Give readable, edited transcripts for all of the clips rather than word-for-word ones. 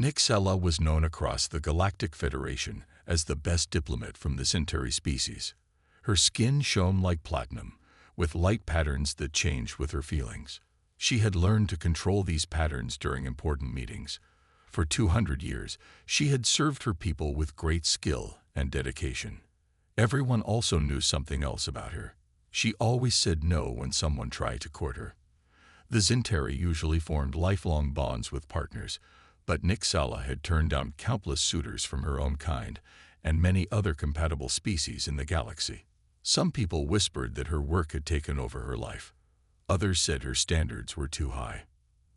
Nixella was known across the Galactic Federation as the best diplomat from the Centauri species. Her skin shone like platinum, with light patterns that changed with her feelings. She had learned to control these patterns during important meetings. For 200 years, she had served her people with great skill and dedication. Everyone also knew something else about her. She always said no when someone tried to court her. The Centauri usually formed lifelong bonds with partners, but Nixella had turned down countless suitors from her own kind and many other compatible species in the galaxy. Some people whispered that her work had taken over her life. Others said her standards were too high.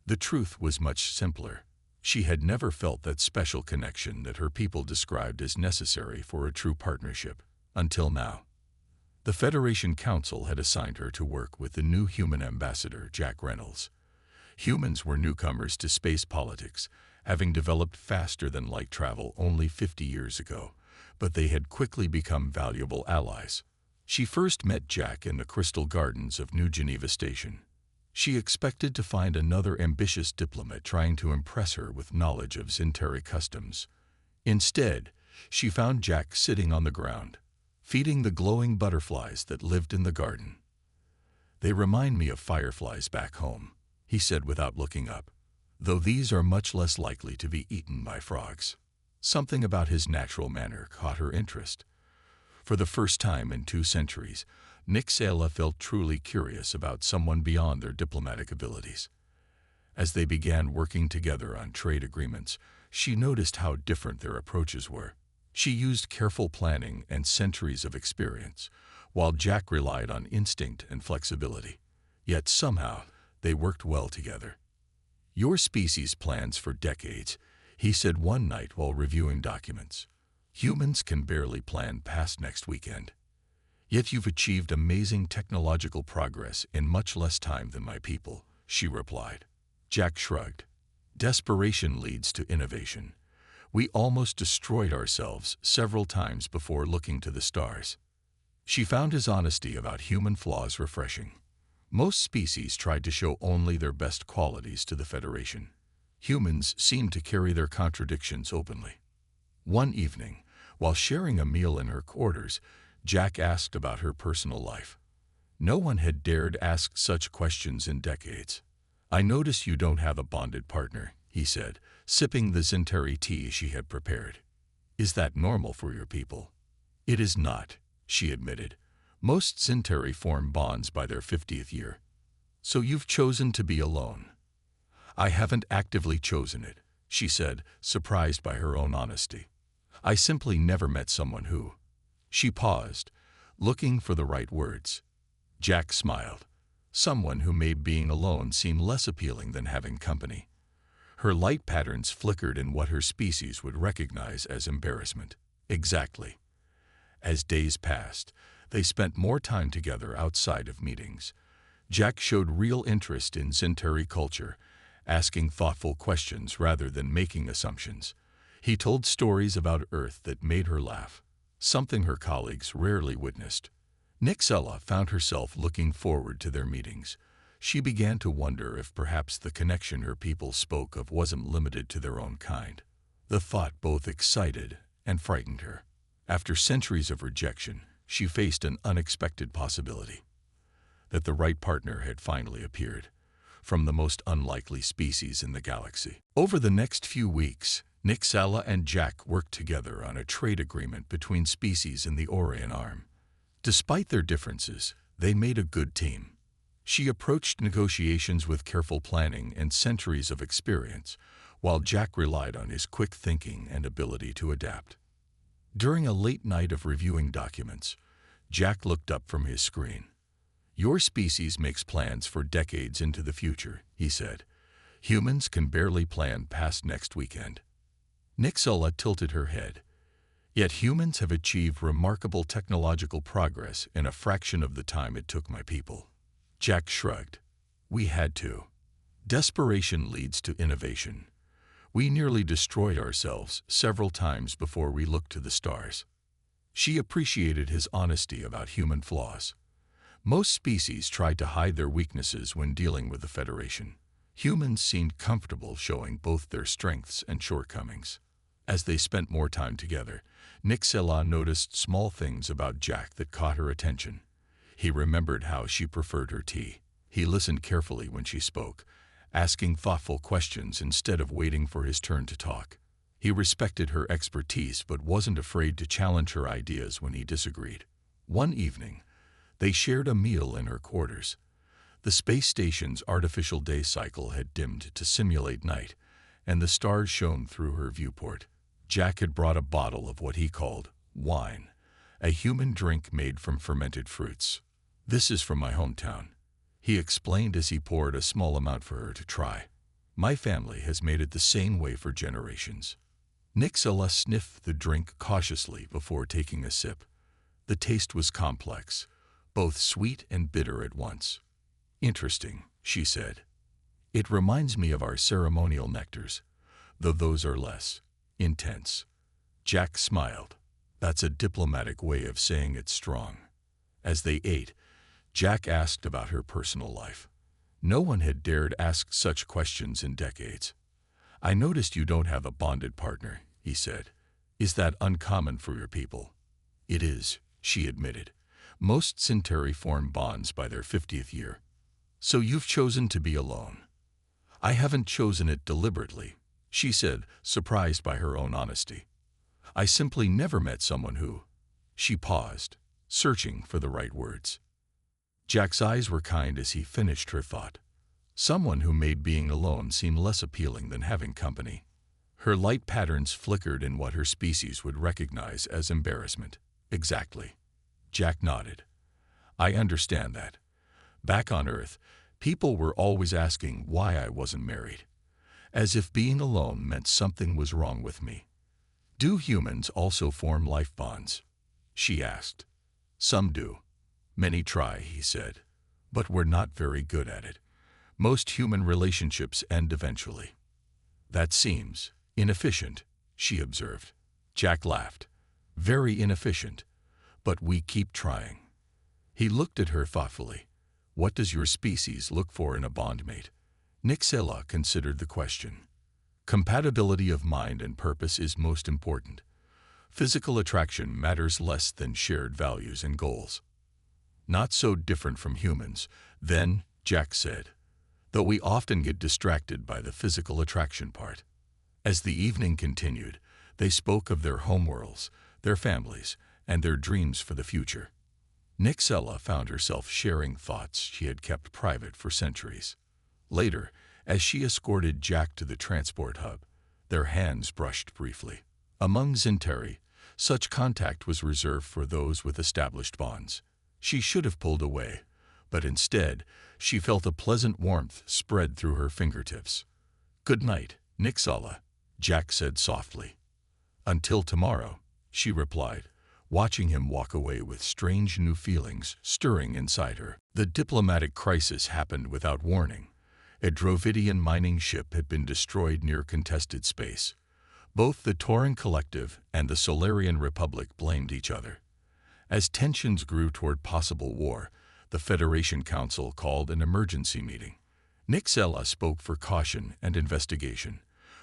The truth was much simpler. She had never felt that special connection that her people described as necessary for a true partnership, until now. The Federation Council had assigned her to work with the new human ambassador, Jack Reynolds. Humans were newcomers to space politics, having developed faster-than-light travel only 50 years ago, but they had quickly become valuable allies. She first met Jack in the Crystal Gardens of New Geneva Station. She expected to find another ambitious diplomat trying to impress her with knowledge of Centauri customs. Instead, she found Jack sitting on the ground, feeding the glowing butterflies that lived in the garden. "They remind me of fireflies back home," he said without looking up, "though these are much less likely to be eaten by frogs." Something about his natural manner caught her interest. For the first time in 2 centuries, Nixella felt truly curious about someone beyond their diplomatic abilities. As they began working together on trade agreements, she noticed how different their approaches were. She used careful planning and centuries of experience, while Jack relied on instinct and flexibility. Yet somehow, they worked well together. "Your species plans for decades," he said one night while reviewing documents. "Humans can barely plan past next weekend. Yet you've achieved amazing technological progress in much less time than my people," she replied. Jack shrugged. "Desperation leads to innovation. We almost destroyed ourselves several times before looking to the stars." She found his honesty about human flaws refreshing. Most species tried to show only their best qualities to the Federation. Humans seemed to carry their contradictions openly. One evening, while sharing a meal in her quarters, Jack asked about her personal life. No one had dared ask such questions in decades. "I notice you don't have a bonded partner," he said, sipping the Centauri tea she had prepared. "Is that normal for your people?" "It is not," she admitted. "Most Centauri form bonds by their 50th year. So you've chosen to be alone." "I haven't actively chosen it," she said, surprised by her own honesty. "I simply never met someone who—" She paused, looking for the right words. Jack smiled. "Someone who made being alone seem less appealing than having company." Her light patterns flickered in what her species would recognize as embarrassment. "Exactly." As days passed, they spent more time together outside of meetings. Jack showed real interest in Centauri culture, asking thoughtful questions rather than making assumptions. He told stories about Earth that made her laugh, something her colleagues rarely witnessed. Nixella found herself looking forward to their meetings. She began to wonder if perhaps the connection her people spoke of wasn't limited to their own kind. The thought both excited and frightened her. After centuries of rejection, she faced an unexpected possibility: that the right partner had finally appeared, from the most unlikely species in the galaxy. Over the next few weeks, Nixella and Jack worked together on a trade agreement between species in the Orion Arm. Despite their differences, they made a good team. She approached negotiations with careful planning and centuries of experience, while Jack relied on his quick thinking and ability to adapt. During a late night of reviewing documents, Jack looked up from his screen. "Your species makes plans for decades into the future," he said. "Humans can barely plan past next weekend." Nixella tilted her head. "Yet humans have achieved remarkable technological progress in a fraction of the time it took my people." Jack shrugged. "We had to. Desperation leads to innovation. We nearly destroyed ourselves several times before we looked to the stars." She appreciated his honesty about human flaws. Most species tried to hide their weaknesses when dealing with the Federation. Humans seemed comfortable showing both their strengths and shortcomings. As they spent more time together, Nixela noticed small things about Jack that caught her attention. He remembered how she preferred her tea. He listened carefully when she spoke, asking thoughtful questions instead of waiting for his turn to talk. He respected her expertise but wasn't afraid to challenge her ideas when he disagreed. One evening, they shared a meal in her quarters. The space station's artificial day cycle had dimmed to simulate night, and the stars shone through her viewport. Jack had brought a bottle of what he called wine, a human drink made from fermented fruits. "This is from my hometown," he explained as he poured a small amount for her to try. "My family has made it the same way for generations." Nixela sniffed the drink cautiously before taking a sip. The taste was complex, both sweet and bitter at once. "Interesting," she said. "It reminds me of our ceremonial nectars, though those are less intense." Jack smiled. "That's a diplomatic way of saying it's strong." As they ate, Jack asked about her personal life. No one had dared ask such questions in decades. "I noticed you don't have a bonded partner," he said. "Is that uncommon for your people?" "It is," she admitted. "Most Centauri form bonds by their 50th year. So you've chosen to be alone." "I haven't chosen it deliberately," she said, surprised by her own honesty. "I simply never met someone who—" She paused, searching for the right words. Jack's eyes were kind as he finished her thought. Someone who made being alone seem less appealing than having company. Her light patterns flickered in what her species would recognize as embarrassment. "Exactly." Jack nodded. "I understand that. Back on Earth, people were always asking why I wasn't married, as if being alone meant something was wrong with me." "Do humans also form life bonds?" she asked. "Some do. Many try," he said. "But we're not very good at it. Most human relationships end eventually." "That seems inefficient," she observed. Jack laughed. "Very inefficient, but we keep trying." He looked at her thoughtfully. "What does your species look for in a bondmate?" Nixela considered the question. "Compatibility of mind and purpose is most important. Physical attraction matters less than shared values and goals." "Not so different from humans, then," Jack said, "though we often get distracted by the physical attraction part." As the evening continued, they spoke of their homeworlds, their families, and their dreams for the future. Nixela found herself sharing thoughts she had kept private for centuries. Later, as she escorted Jack to the transport hub, their hands brushed briefly. Among Centauri, such contact was reserved for those with established bonds. She should have pulled away, but instead, she felt a pleasant warmth spread through her fingertips. "Good night, Nixela," Jack said softly. "Until tomorrow," she replied, watching him walk away with strange new feelings stirring inside her. The diplomatic crisis happened without warning. A Drovidian mining ship had been destroyed near contested space. Both the Tauran Collective and the Solarian Republic blamed each other. As tensions grew toward possible war, the Federation Council called an emergency meeting. Nixela spoke for caution and investigation,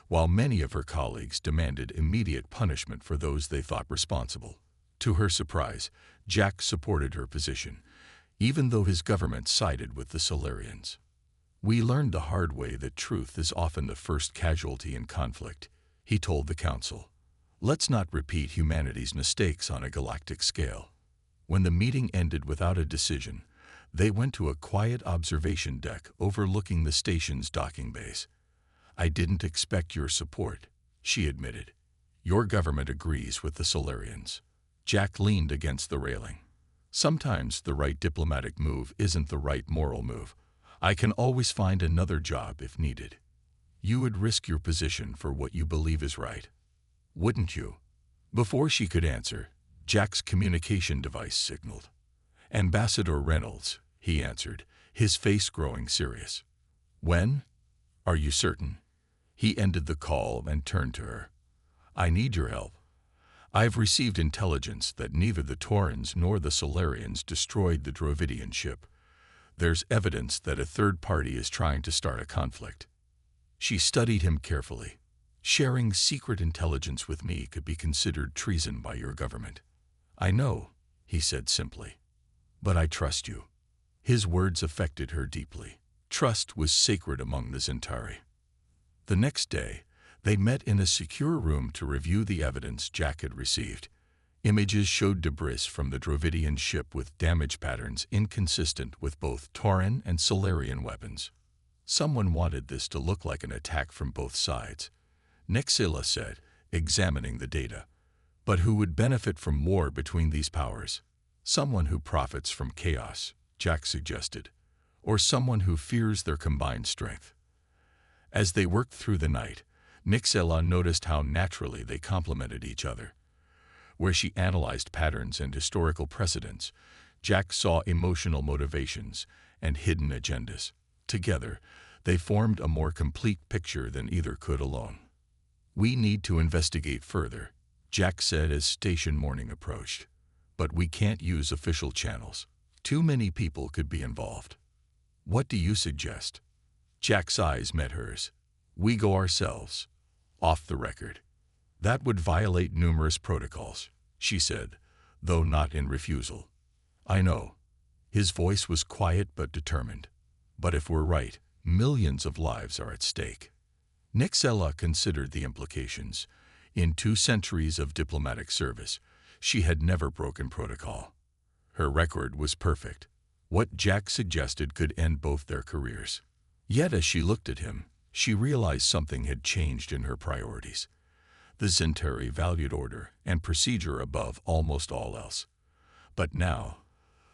while many of her colleagues demanded immediate punishment for those they thought responsible. To her surprise, Jack supported her position, even though his government sided with the Solarians. "We learned the hard way that truth is often the first casualty in conflict," he told the council. "Let's not repeat humanity's mistakes on a galactic scale." When the meeting ended without a decision, they went to a quiet observation deck overlooking the station's docking bays. "I didn't expect your support," she admitted. "Your government agrees with the Solarians." Jack leaned against the railing. "Sometimes the right diplomatic move isn't the right moral move. I can always find another job if needed." "You would risk your position for what you believe is right, wouldn't you?" Before she could answer, Jack's communication device signaled. "Ambassador Reynolds," he answered, his face growing serious. "When? Are you certain?" He ended the call and turned to her. "I need your help. I've received intelligence that neither the Taurans nor the Solarians destroyed the Drovidian ship. There's evidence that a third party is trying to start a conflict. She studied him carefully. Sharing secret intelligence with me could be considered treason by your government. I know, he said simply. But I trust you. His words affected her deeply. Trust was sacred among the Centauri. The next day, they met in a secure room to review the evidence Jack had received. Images showed debris from the Dravidian ship with damage patterns inconsistent with both Tauran and Solarian weapons. Someone wanted this to look like an attack from both sides, Nixila said, examining the data. But who would benefit from war between these powers? Someone who profits from chaos, Jack suggested, or someone who fears their combined strength. As they worked through the night, Nixila noticed how naturally they complemented each other. Where she analyzed patterns and historical precedents, Jack saw emotional motivations and hidden agendas. Together, they formed a more complete picture than either could alone. We need to investigate further, Jack said as station morning approached. But we can't use official channels. Too many people could be involved. What do you suggest? Jack's eyes met hers. We go ourselves, off the record. That would violate numerous protocols, she said, though not in refusal. I know. His voice was quiet but determined. But if we're right, millions of lives are at stake. Nixila considered the implications. In 2 centuries of diplomatic service, she had never broken protocol. Her record was perfect. What Jack suggested could end both their careers. Yet as she looked at him, she realized something had changed in her priorities. The Centauri valued order and procedure above almost all else. But now,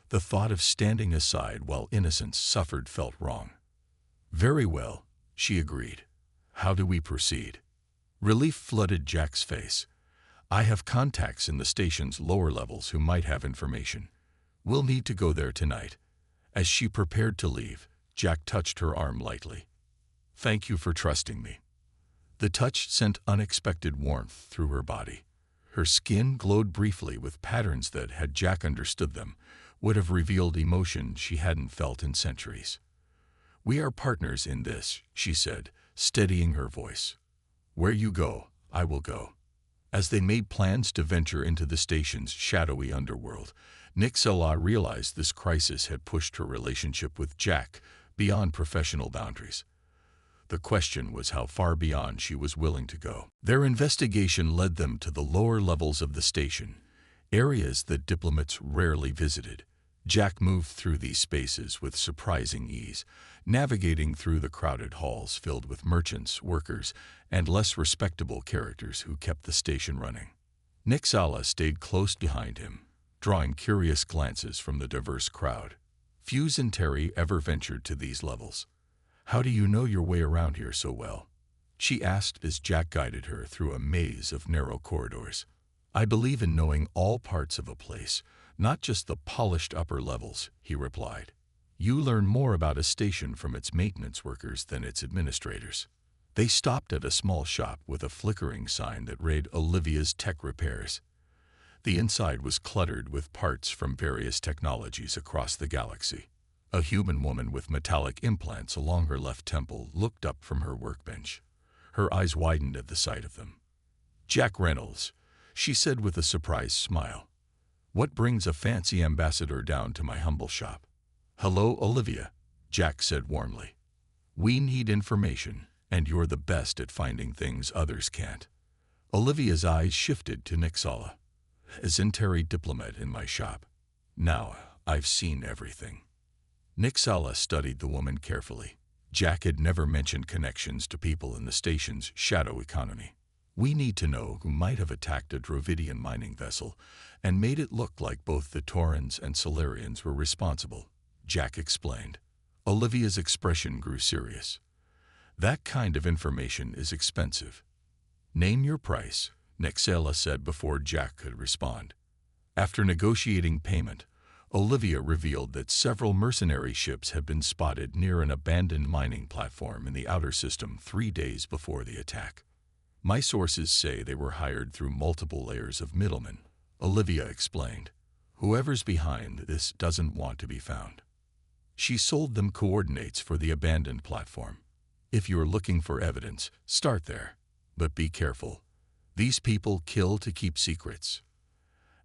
the thought of standing aside while innocents suffered felt wrong. Very well, she agreed. How do we proceed? Relief flooded Jack's face. I have contacts in the station's lower levels who might have information. We'll need to go there tonight. As she prepared to leave, Jack touched her arm lightly. Thank you for trusting me. The touch sent unexpected warmth through her body. Her skin glowed briefly with patterns that, had Jack understood them, would have revealed emotion she hadn't felt in centuries. We are partners in this, she said, steadying her voice. Where you go, I will go. As they made plans to venture into the station's shadowy underworld, Nixila realized this crisis had pushed her relationship with Jack beyond professional boundaries. The question was how far beyond she was willing to go. Their investigation led them to the lower levels of the station, areas that diplomats rarely visited. Jack moved through these spaces with surprising ease, navigating through the crowded halls filled with merchants, workers, and less respectable characters who kept the station running. Nixila stayed close behind him, drawing curious glances from the diverse crowd. Few Centauri ever ventured to these levels. How do you know your way around here so well? She asked as Jack guided her through a maze of narrow corridors. I believe in knowing all parts of a place, not just the polished upper levels, he replied. You learn more about a station from its maintenance workers than its administrators. They stopped at a small shop with a flickering sign that read Olivia's Tech Repairs. The inside was cluttered with parts from various technologies across the galaxy. A human woman with metallic implants along her left temple looked up from her workbench. Her eyes widened at the sight of them. Jack Reynolds, she said with a surprised smile. What brings a fancy ambassador down to my humble shop? Hello, Olivia, Jack said warmly. We need information, and you're the best at finding things others can't. Olivia's eyes shifted to Nixila. A Centauri diplomat in my shop. Now, I've seen everything. Nixila studied the woman carefully. Jack had never mentioned connections to people in the station's shadow economy. We need to know who might have attacked a Dravidian mining vessel and made it look like both the Taurans and Solarians were responsible, Jack explained. Olivia's expression grew serious. That kind of information is expensive. Name your price, Nixila said before Jack could respond. After negotiating payment, Olivia revealed that several mercenary ships had been spotted near an abandoned mining platform in the outer system 3 days before the attack. My sources say they were hired through multiple layers of middlemen, Olivia explained. Whoever's behind this doesn't want to be found. She sold them coordinates for the abandoned platform. If you're looking for evidence, start there. But be careful. These people kill to keep secrets.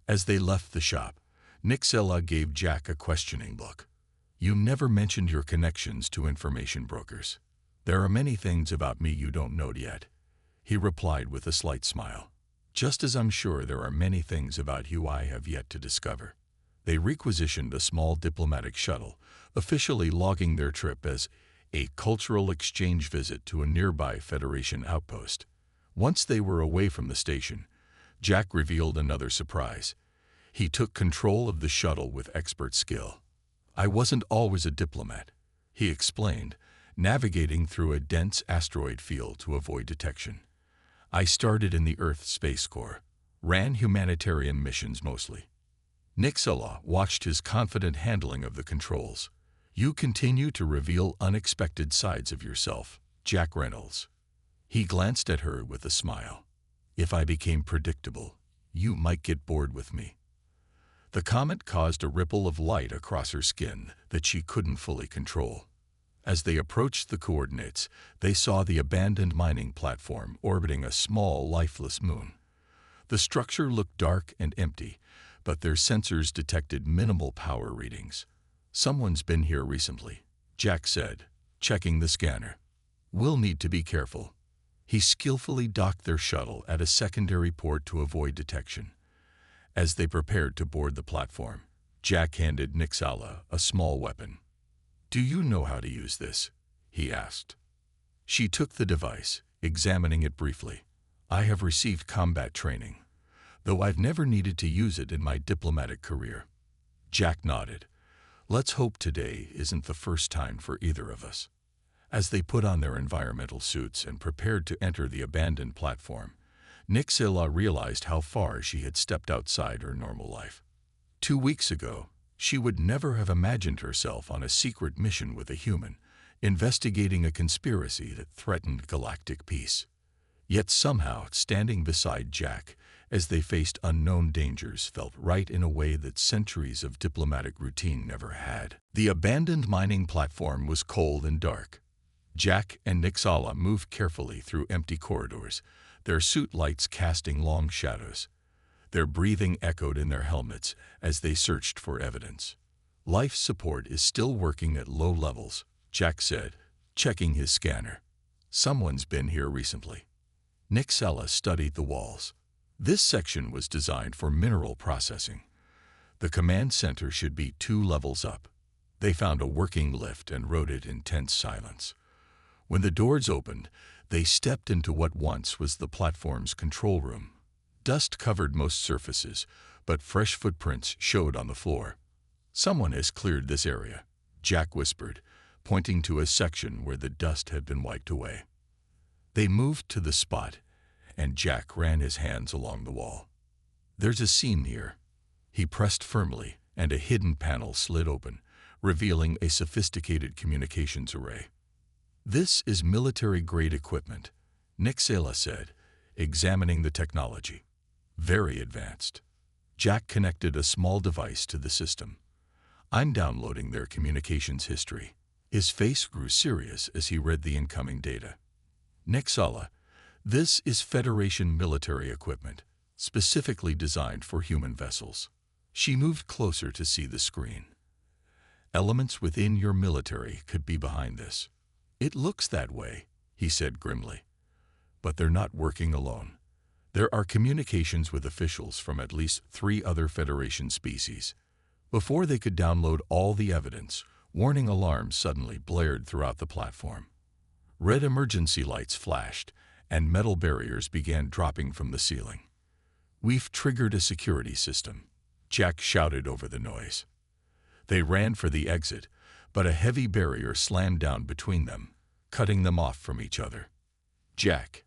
As they left the shop, Nixella gave Jack a questioning look. You never mentioned your connections to information brokers. There are many things about me you don't know yet, he replied with a slight smile. Just as I'm sure there are many things about you I have yet to discover. They requisitioned a small diplomatic shuttle, officially logging their trip as a cultural exchange visit to a nearby Federation outpost. Once they were away from the station, Jack revealed another surprise. He took control of the shuttle with expert skill. I wasn't always a diplomat, he explained, navigating through a dense asteroid field to avoid detection. I started in the Earth Space Corps, ran humanitarian missions mostly. Nixella watched his confident handling of the controls. You continue to reveal unexpected sides of yourself, Jack Reynolds. He glanced at her with a smile. If I became predictable, you might get bored with me. The comment caused a ripple of light across her skin that she couldn't fully control. As they approached the coordinates, they saw the abandoned mining platform orbiting a small, lifeless moon. The structure looked dark and empty, but their sensors detected minimal power readings. Someone's been here recently, Jack said, checking the scanner. We'll need to be careful. He skillfully docked their shuttle at a secondary port to avoid detection. As they prepared to board the platform, Jack handed Nixella a small weapon. Do you know how to use this? He asked. She took the device, examining it briefly. I have received combat training, though I've never needed to use it in my diplomatic career. Jack nodded. Let's hope today isn't the first time for either of us. As they put on their environmental suits and prepared to enter the abandoned platform, Nixella realized how far she had stepped outside her normal life. 2 weeks ago, she would never have imagined herself on a secret mission with a human, investigating a conspiracy that threatened galactic peace. Yet somehow, standing beside Jack as they faced unknown dangers felt right in a way that centuries of diplomatic routine never had. The abandoned mining platform was cold and dark. Jack and Nixella moved carefully through empty corridors, their suit lights casting long shadows. Their breathing echoed in their helmets as they searched for evidence. Life support is still working at low levels, Jack said, checking his scanner. Someone's been here recently. Nixella studied the walls. This section was designed for mineral processing. The command center should be 2 levels up. They found a working lift and rode it in tense silence. When the doors opened, they stepped into what once was the platform's control room. Dust covered most surfaces, but fresh footprints showed on the floor. Someone has cleared this area, Jack whispered, pointing to a section where the dust had been wiped away. They moved to the spot, and Jack ran his hands along the wall. There's a seam here. He pressed firmly, and a hidden panel slid open, revealing a sophisticated communications array. This is military-grade equipment, Nixella said, examining the technology. Very advanced. Jack connected a small device to the system. I'm downloading their communications history. His face grew serious as he read the incoming data. Nixella, this is Federation military equipment, specifically designed for human vessels. She moved closer to see the screen. Elements within your military could be behind this. It looks that way, he said grimly. But they're not working alone. There are communications with officials from at least 3 other Federation species. Before they could download all the evidence, warning alarms suddenly blared throughout the platform. Red emergency lights flashed, and metal barriers began dropping from the ceiling. We've triggered a security system, Jack shouted over the noise. They ran for the exit, but a heavy barrier slammed down between them, cutting them off from each other. Jack,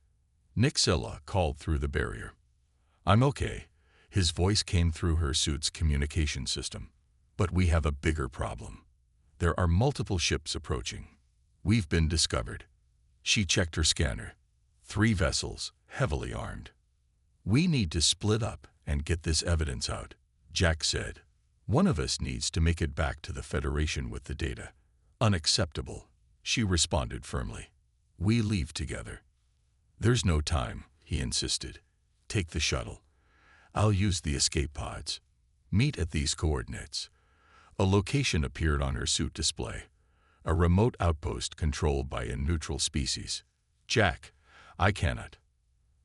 Nixella called through the barrier. I'm okay. His voice came through her suit's communication system. But we have a bigger problem. There are multiple ships approaching. We've been discovered. She checked her scanner. 3 vessels, heavily armed. We need to split up and get this evidence out, Jack said. One of us needs to make it back to the Federation with the data. Unacceptable, she responded firmly. We leave together. There's no time, he insisted. Take the shuttle. I'll use the escape pods. Meet at these coordinates. A location appeared on her suit display. A remote outpost controlled by a neutral species. Jack, I cannot.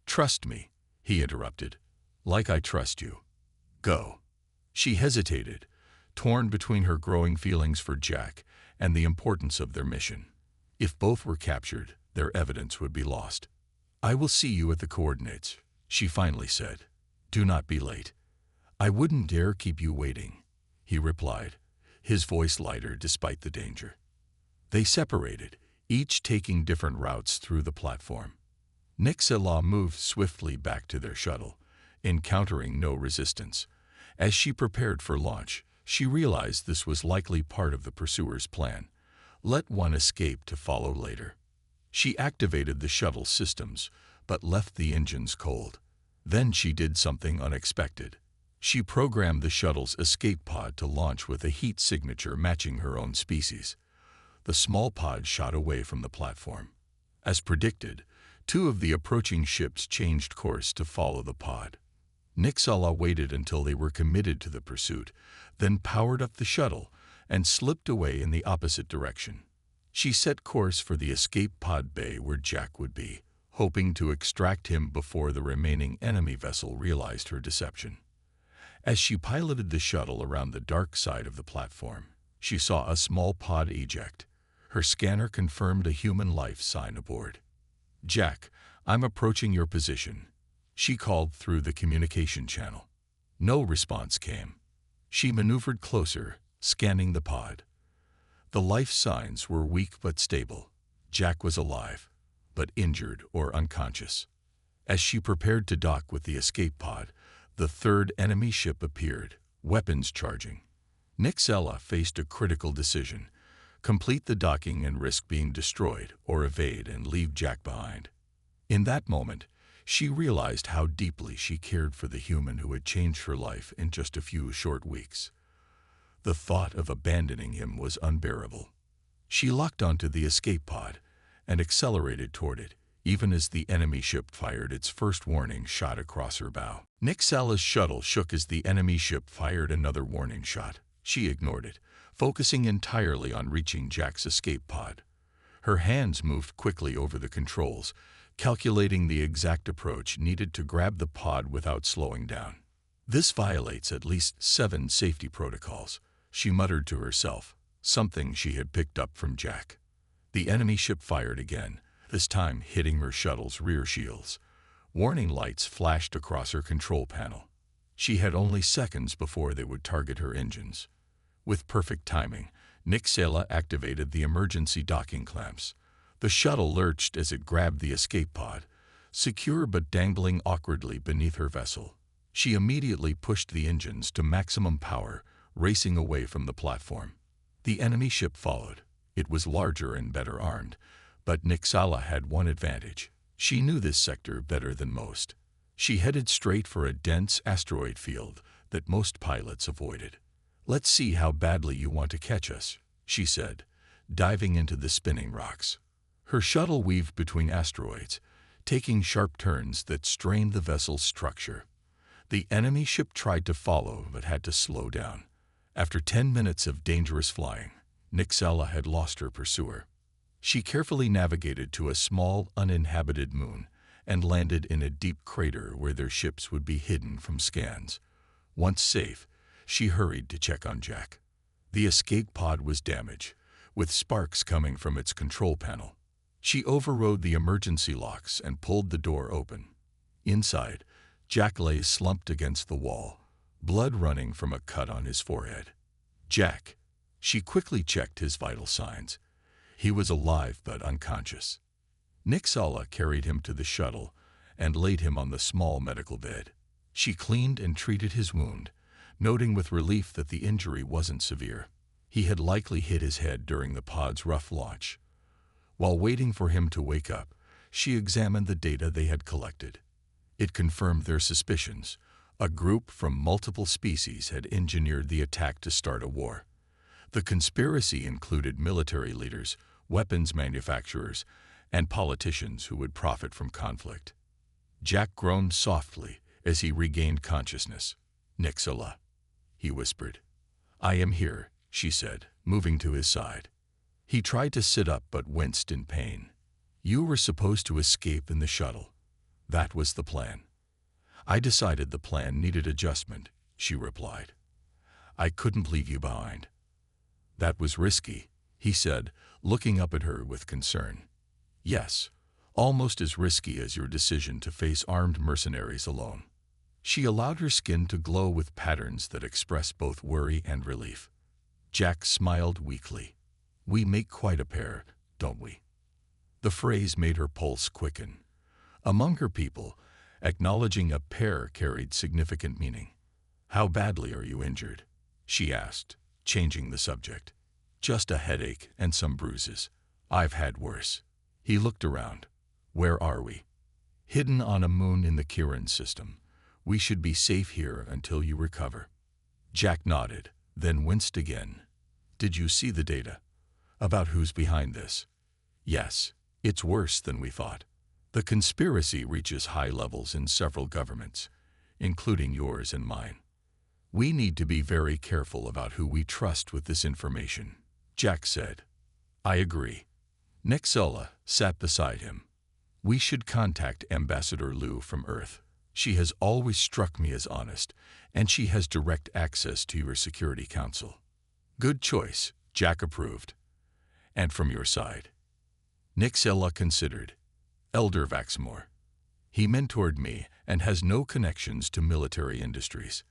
Trust me, he interrupted. Like I trust you. Go. She hesitated, torn between her growing feelings for Jack and the importance of their mission. If both were captured, their evidence would be lost. I will see you at the coordinates, she finally said. Do not be late. I wouldn't dare keep you waiting, he replied, his voice lighter despite the danger. They separated, each taking different routes through the platform. Nixela moved swiftly back to their shuttle, encountering no resistance. As she prepared for launch, she realized this was likely part of the pursuers' plan. Let one escape to follow later. She activated the shuttle systems, but left the engines cold. Then she did something unexpected. She programmed the shuttle's escape pod to launch with a heat signature matching her own species. The small pod shot away from the platform. As predicted, two of the approaching ships changed course to follow the pod. Nixala waited until they were committed to the pursuit, then powered up the shuttle and slipped away in the opposite direction. She set course for the escape pod bay where Jack would be, hoping to extract him before the remaining enemy vessel realized her deception. As she piloted the shuttle around the dark side of the platform, she saw a small pod eject. Her scanner confirmed a human life sign aboard. Jack, I'm approaching your position, she called through the communication channel. No response came. She maneuvered closer, scanning the pod. The life signs were weak but stable. Jack was alive, but injured or unconscious. As she prepared to dock with the escape pod, the third enemy ship appeared, weapons charging. Nixela faced a critical decision: complete the docking and risk being destroyed, or evade and leave Jack behind. In that moment, she realized how deeply she cared for the human who had changed her life in just a few short weeks. The thought of abandoning him was unbearable. She locked onto the escape pod and accelerated toward it, even as the enemy ship fired its first warning shot across her bow. Nixela's shuttle shook as the enemy ship fired another warning shot. She ignored it, focusing entirely on reaching Jack's escape pod. Her hands moved quickly over the controls, calculating the exact approach needed to grab the pod without slowing down. This violates at least 7 safety protocols, she muttered to herself, something she had picked up from Jack. The enemy ship fired again, this time hitting her shuttle's rear shields. Warning lights flashed across her control panel. She had only seconds before they would target her engines. With perfect timing, Nixela activated the emergency docking clamps. The shuttle lurched as it grabbed the escape pod, secure but dangling awkwardly beneath her vessel. She immediately pushed the engines to maximum power, racing away from the platform. The enemy ship followed. It was larger and better armed, but Nixela had one advantage. She knew this sector better than most. She headed straight for a dense asteroid field that most pilots avoided. Let's see how badly you want to catch us, she said, diving into the spinning rocks. Her shuttle weaved between asteroids, taking sharp turns that strained the vessel's structure. The enemy ship tried to follow but had to slow down. After 10 minutes of dangerous flying, Nixela had lost her pursuer. She carefully navigated to a small, uninhabited moon and landed in a deep crater where their ships would be hidden from scans. Once safe, she hurried to check on Jack. The escape pod was damaged, with sparks coming from its control panel. She overrode the emergency locks and pulled the door open. Inside, Jack lay slumped against the wall, blood running from a cut on his forehead. Jack. She quickly checked his vital signs. He was alive but unconscious. Nixela carried him to the shuttle and laid him on the small medical bed. She cleaned and treated his wound, noting with relief that the injury wasn't severe. He had likely hit his head during the pod's rough launch. While waiting for him to wake up, she examined the data they had collected. It confirmed their suspicions. A group from multiple species had engineered the attack to start a war. The conspiracy included military leaders, weapons manufacturers, and politicians who would profit from conflict. Jack groaned softly as he regained consciousness. "Nixala," he whispered. "I am here," she said, moving to his side. He tried to sit up but winced in pain. "You were supposed to escape in the shuttle. That was the plan." "I decided the plan needed adjustment," she replied. "I couldn't leave you behind." "That was risky," he said, looking up at her with concern. "Yes, almost as risky as your decision to face armed mercenaries alone." She allowed her skin to glow with patterns that expressed both worry and relief. Jack smiled weakly. "We make quite a pair, don't we?" The phrase made her pulse quicken. Among her people, acknowledging a pair carried significant meaning. "How badly are you injured?" she asked, changing the subject. "Just a headache and some bruises. I've had worse." He looked around. "Where are we?" "Hidden on a moon in the Kiran system. We should be safe here until you recover." Jack nodded, then winced again. "Did you see the data? About who's behind this?" "Yes, it's worse than we thought. The conspiracy reaches high levels in several governments, including yours and mine. We need to be very careful about who we trust with this information," Jack said. "I agree." Nixala sat beside him. "We should contact Ambassador Liu from Earth. She has always struck me as honest, and she has direct access to your Security Council." "Good choice," Jack approved. "And from your side?" Nixala considered. "Elder Vaxmore. He mentored me and has no connections to military industries."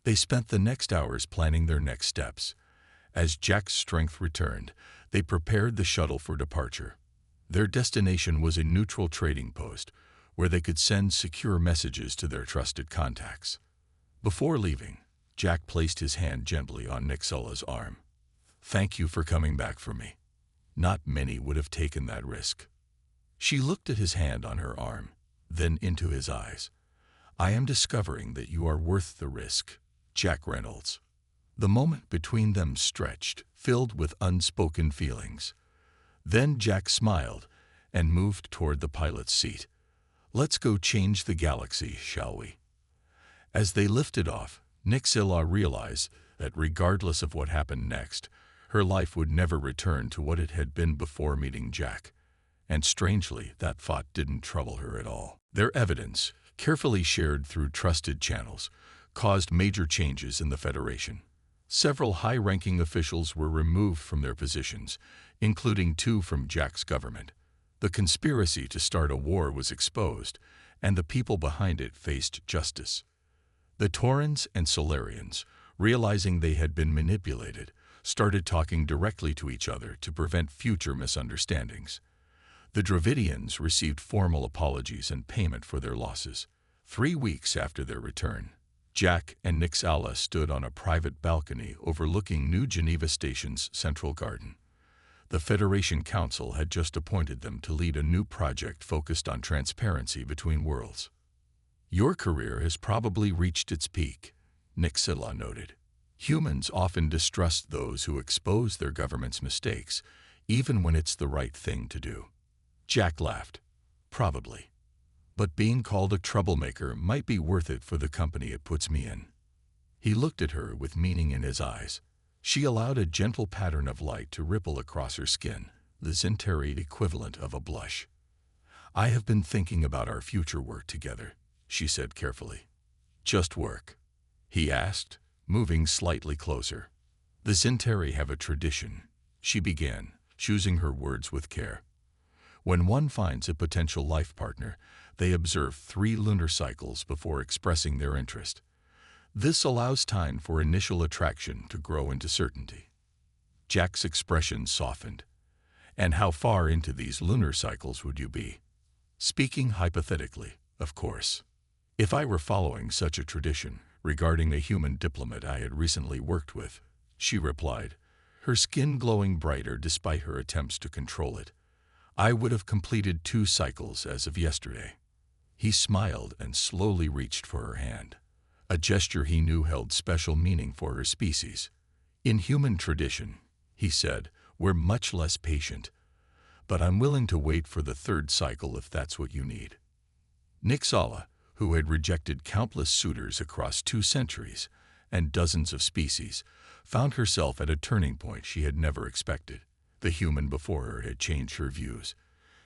They spent the next hours planning their next steps. As Jack's strength returned, they prepared the shuttle for departure. Their destination was a neutral trading post, where they could send secure messages to their trusted contacts. Before leaving, Jack placed his hand gently on Nixala's arm. "Thank you for coming back for me. Not many would have taken that risk." She looked at his hand on her arm, then into his eyes. "I am discovering that you are worth the risk, Jack Reynolds." The moment between them stretched, filled with unspoken feelings. Then Jack smiled and moved toward the pilot's seat. "Let's go change the galaxy, shall we?" As they lifted off, Nixila realized that regardless of what happened next, her life would never return to what it had been before meeting Jack. And strangely, that thought didn't trouble her at all. Their evidence, carefully shared through trusted channels, caused major changes in the Federation. Several high-ranking officials were removed from their positions, including 2 from Jack's government. The conspiracy to start a war was exposed, and the people behind it faced justice. The Taurans and Solarians, realizing they had been manipulated, started talking directly to each other to prevent future misunderstandings. The Dravidians received formal apologies and payment for their losses. 3 weeks after their return, Jack and Nixala stood on a private balcony overlooking New Geneva Station's central garden. The Federation Council had just appointed them to lead a new project focused on transparency between worlds. "Your career has probably reached its peak," Nixila noted. "Humans often distrust those who expose their government's mistakes, even when it's the right thing to do." Jack laughed. "Probably. But being called a troublemaker might be worth it for the company it puts me in." He looked at her with meaning in his eyes. She allowed a gentle pattern of light to ripple across her skin, the Zentari equivalent of a blush. "I have been thinking about our future work together," she said carefully. "Just work?" he asked, moving slightly closer. "The Zentari have a tradition," she began, choosing her words with care. "When one finds a potential life partner, they observe 3 lunar cycles before expressing their interest. This allows time for initial attraction to grow into certainty." Jack's expression softened. "And how far into these lunar cycles would you be?" "Speaking hypothetically, of course. If I were following such a tradition regarding a human diplomat I had recently worked with," she replied, her skin glowing brighter despite her attempts to control it, "I would have completed 2 cycles as of yesterday." He smiled and slowly reached for her hand. a gesture he knew held special meaning for her species. "In human tradition," he said, "we're much less patient, but I'm willing to wait for the third cycle if that's what you need." Nixala, who had rejected countless suitors across 2 centuries and dozens of species, found herself at a turning point she had never expected. The human before her had changed her views,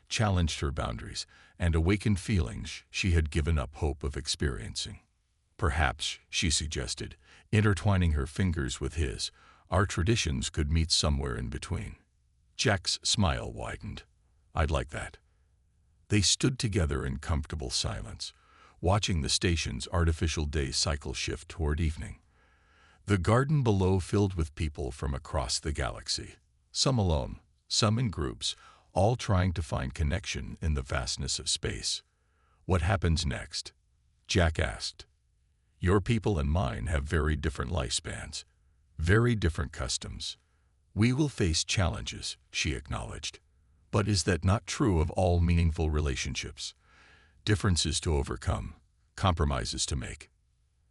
challenged her boundaries, and awakened feelings she had given up hope of experiencing. "Perhaps," she suggested, intertwining her fingers with his, "our traditions could meet somewhere in between." Jack's smile widened. "I'd like that." They stood together in comfortable silence, watching the station's artificial day cycle shift toward evening. The garden below filled with people from across the galaxy, some alone, some in groups, all trying to find connection in the vastness of space. "What happens next?" Jack asked. "Your people and mine have very different lifespans, very different customs. We will face challenges," she acknowledged. "But is that not true of all meaningful relationships? Differences to overcome, compromises to make."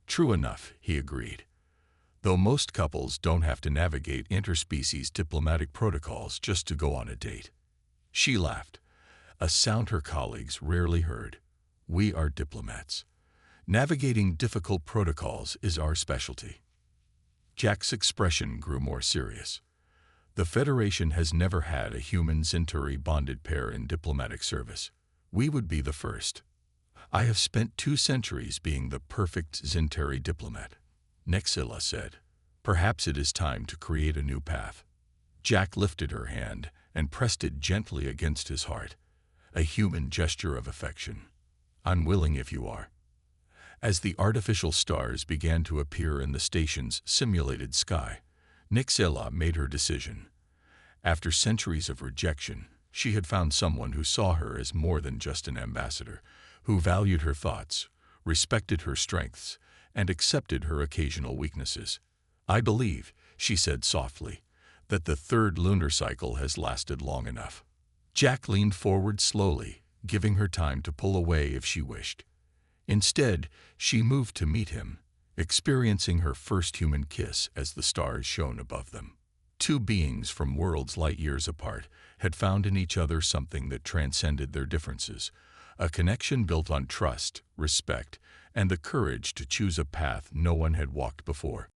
"True enough," he agreed. "Though most couples don't have to navigate interspecies diplomatic protocols just to go on a date." She laughed, a sound her colleagues rarely heard. "We are diplomats. Navigating difficult protocols is our specialty." Jack's expression grew more serious. "The Federation has never had a human Centauri bonded pair in diplomatic service. We would be the first. I have spent 2 centuries being the perfect Centauri diplomat," Nexila said. "Perhaps it is time to create a new path." Jack lifted her hand and pressed it gently against his heart, a human gesture of affection. "I'm willing if you are." As the artificial stars began to appear in the station's simulated sky, Nixila made her decision. After centuries of rejection, she had found someone who saw her as more than just an ambassador, who valued her thoughts, respected her strengths, and accepted her occasional weaknesses. "I believe," she said softly, "that the third lunar cycle has lasted long enough." Jack leaned forward slowly, giving her time to pull away if she wished. Instead, she moved to meet him, experiencing her first human kiss as the stars shone above them. Two beings from worlds light years apart had found in each other something that transcended their differences, a connection built on trust, respect, and the courage to choose a path no one had walked before.